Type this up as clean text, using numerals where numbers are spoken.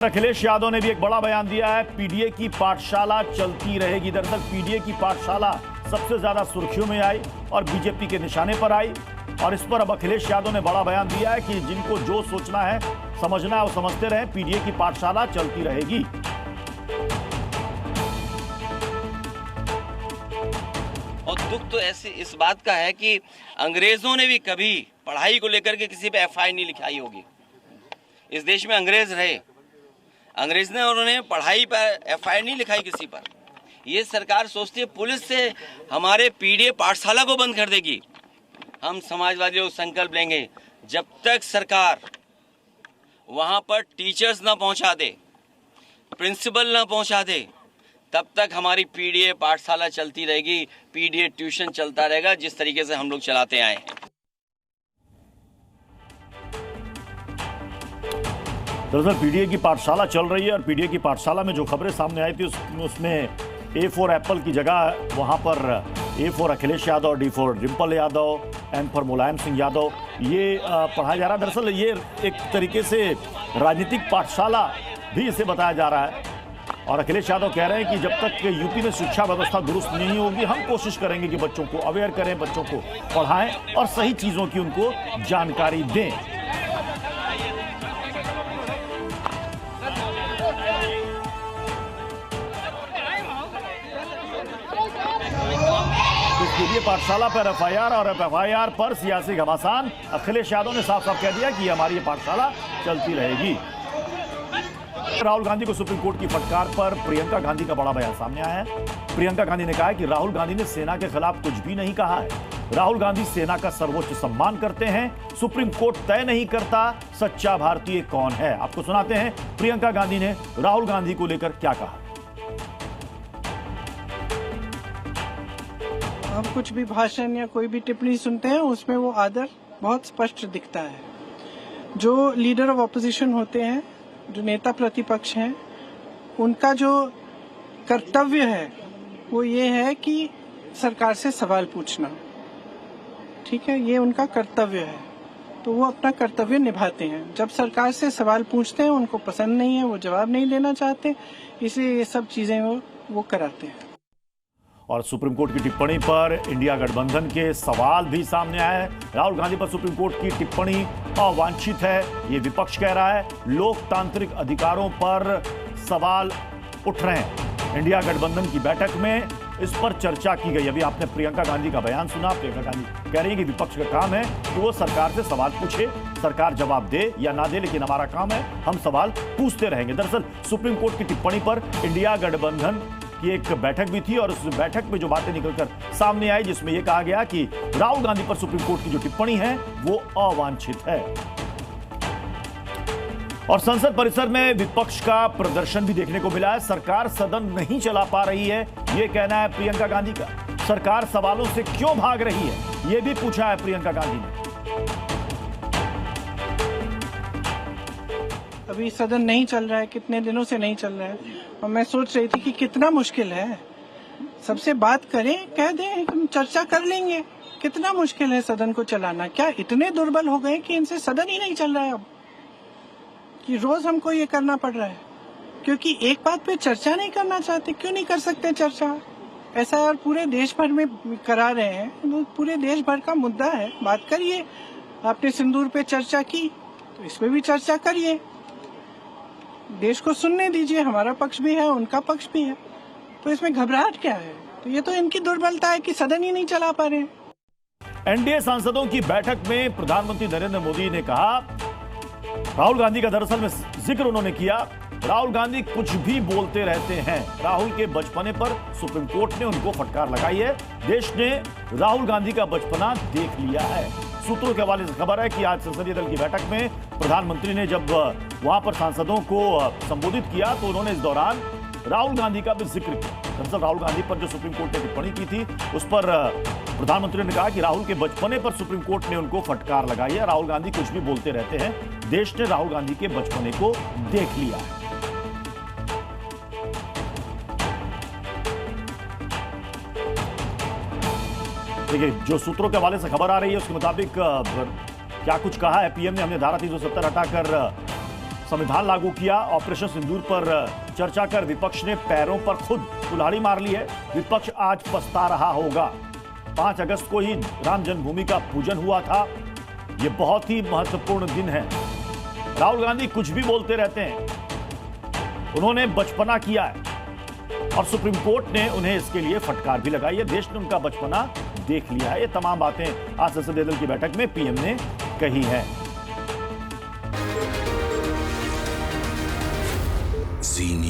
अखिलेश यादव ने भी एक बड़ा बयान दिया है। पीडीए की पाठशाला चलती रहेगी। दरअसल पीडीए की पाठशाला सबसे ज्यादा सुर्खियों में आई और बीजेपी के निशाने पर आई, और इस पर अब अखिलेश यादव ने बड़ा बयान दिया है कि जिनको जो सोचना है, समझना है, वो समझते रहे। पीडीए की पाठशाला चलती रहेगी। और दुख तो ऐसे इस बात का है कि अंग्रेजों ने भी कभी पढ़ाई को लेकर के किसी पे एफआईआर नहीं लिखाई होगी। इस देश में अंग्रेज रहे, अंग्रेज ने, उन्होंने पढ़ाई पर एफआईआर नहीं लिखाई किसी पर। ये सरकार सोचती है पुलिस से हमारे पीडीए पाठशाला को बंद कर देगी। हम समाजवादी लोग संकल्प लेंगे, जब तक सरकार वहां पर टीचर्स ना पहुंचा दे, प्रिंसिपल ना पहुंचा दे, तब तक हमारी पीडीए पाठशाला चलती रहेगी, पीडीए ट्यूशन चलता रहेगा, जिस तरीके से हम लोग चलाते आए हैं। दरअसल पीडीए की पाठशाला चल रही है और पीडीए की पाठशाला में जो खबरें सामने आई थी उसमें ए फॉर एप्पल की जगह वहां पर A for Akhilesh Yadav, D for Dimple Yadav, M for Mulayam Singh Yadav ये पढ़ाया जा रहा है। दरअसल ये एक तरीके से राजनीतिक पाठशाला भी इसे बताया जा रहा है। और अखिलेश यादव कह रहे हैं कि जब तक यूपी में शिक्षा व्यवस्था दुरुस्त नहीं होगी, हम कोशिश करेंगे कि बच्चों को अवेयर करें, बच्चों को पढ़ाएं और सही चीजों की उनको जानकारी दें। पीडीए पाठशाला पर एफआईआर और एफआईआर पर सियासी घमासान। अखिलेश यादव ने साफ साफ कह दिया कि हमारी ये पाठशाला चलती रहेगी। राहुल गांधी को सुप्रीम कोर्ट की फटकार पर प्रियंका गांधी का बड़ा बयान सामने आया है। प्रियंका गांधी ने कहा है कि राहुल गांधी ने सेना के खिलाफ कुछ भी नहीं कहा है। राहुल गांधी सेना का सर्वोच्च सम्मान करते हैं। सुप्रीम कोर्ट तय नहीं करता सच्चा भारतीय कौन है। आपको सुनाते हैं प्रियंका गांधी ने राहुल गांधी को लेकर क्या कहा। हम कुछ भी भाषण या कोई भी टिप्पणी सुनते हैं, उसमें वो आदर बहुत स्पष्ट दिखता है। जो लीडर ऑफ ऑपोजिशन होते हैं, जो नेता प्रतिपक्ष हैं, उनका जो कर्तव्य है वो ये है कि सरकार से सवाल पूछना। ठीक है, ये उनका कर्तव्य है, तो वो अपना कर्तव्य निभाते हैं। जब सरकार से सवाल पूछते हैं, उनको पसंद नहीं है, वो जवाब नहीं देना चाहते, इसलिए ये सब चीजें वो कराते हैं। और सुप्रीम कोर्ट की टिप्पणी पर इंडिया गठबंधन के सवाल भी सामने आए हैं। राहुल गांधी पर सुप्रीम कोर्ट की टिप्पणी अवांछित है, ये विपक्ष कह रहा है। लोकतांत्रिक अधिकारों पर सवाल उठ रहे हैं। इंडिया गठबंधन की बैठक में इस पर चर्चा की गई। अभी आपने प्रियंका गांधी का बयान सुना। प्रियंका गांधी कह रही है कि विपक्ष का काम है कि वो सरकार से सवाल पूछे, सरकार जवाब दे या ना दे, लेकिन हमारा काम है, हम सवाल पूछते रहेंगे। दरअसल सुप्रीम कोर्ट की टिप्पणी पर इंडिया गठबंधन की एक बैठक भी थी और उस बैठक में जो बातें निकलकर सामने आई, जिसमें यह कहा गया कि राहुल गांधी पर सुप्रीम कोर्ट की जो टिप्पणी है वो अवांछित है। और संसद परिसर में विपक्ष का प्रदर्शन भी देखने को मिला है। सरकार सदन नहीं चला पा रही है, यह कहना है प्रियंका गांधी का। सरकार सवालों से क्यों भाग रही है, यह भी पूछा है प्रियंका गांधी ने। अभी सदन नहीं चल रहा है, कितने दिनों से नहीं चल रहा है, और मैं सोच रही थी कि कितना मुश्किल है। सबसे बात करें, कह दें हम चर्चा कर लेंगे। कितना मुश्किल है सदन को चलाना। क्या इतने दुर्बल हो गए कि इनसे सदन ही नहीं चल रहा है अब, कि रोज हमको ये करना पड़ रहा है क्योंकि एक बात पे चर्चा नहीं करना चाहते। क्यों नहीं कर सकते चर्चा? ऐसा यार पूरे देश भर में करा रहे हैं, पूरे देश भर का मुद्दा है, बात करिए। आपने सिंदूर पे चर्चा की, तो इसमें भी चर्चा करिए। देश को सुनने दीजिए, हमारा पक्ष भी है, उनका पक्ष भी है, तो इसमें घबराहट क्या है? तो ये तो इनकी दुर्बलता है कि सदन ही नहीं चला पा रहे। एनडीए सांसदों की बैठक में प्रधानमंत्री नरेंद्र मोदी ने कहा, राहुल गांधी का दरअसल में जिक्र उन्होंने किया। राहुल गांधी कुछ भी बोलते रहते हैं। राहुल के बचपने पर सुप्रीम कोर्ट ने उनको फटकार लगाई है। देश ने राहुल गांधी का बचपना देख लिया है। सूत्रों के हवाले से खबर है कि आज संसदीय दल की बैठक में प्रधानमंत्री ने जब वहां पर सांसदों को संबोधित किया, तो उन्होंने इस दौरान राहुल गांधी का भी जिक्र किया। दरअसल राहुल गांधी पर जो सुप्रीम कोर्ट ने टिप्पणी की थी, उस पर प्रधानमंत्री ने कहा कि राहुल के बचपने पर सुप्रीम कोर्ट ने उनको फटकार लगाई है। राहुल गांधी कुछ भी बोलते रहते हैं। देश ने राहुल गांधी के बचपने को देख लिया है। देखिए, जो सूत्रों के हवाले से खबर आ रही है उसके मुताबिक क्या कुछ कहा है पीएम ने। हमने धारा 370 हटाकर संविधान लागू किया। ऑपरेशन सिंदूर पर चर्चा कर विपक्ष ने पैरों पर खुद कुल्हाड़ी मार ली है। विपक्ष आज पछता रहा होगा। 5 अगस्त को ही राम जन्मभूमि का पूजन हुआ था। ये बहुत ही महत्वपूर्ण दिन है। राहुल गांधी कुछ भी बोलते रहते हैं, उन्होंने बचपना किया है और सुप्रीम कोर्ट ने उन्हें इसके लिए फटकार भी लगाई है। देश ने उनका बचपना देख लिया है। ये तमाम बातें आज संसदीय दल की बैठक में पीएम ने कही है। Zee News.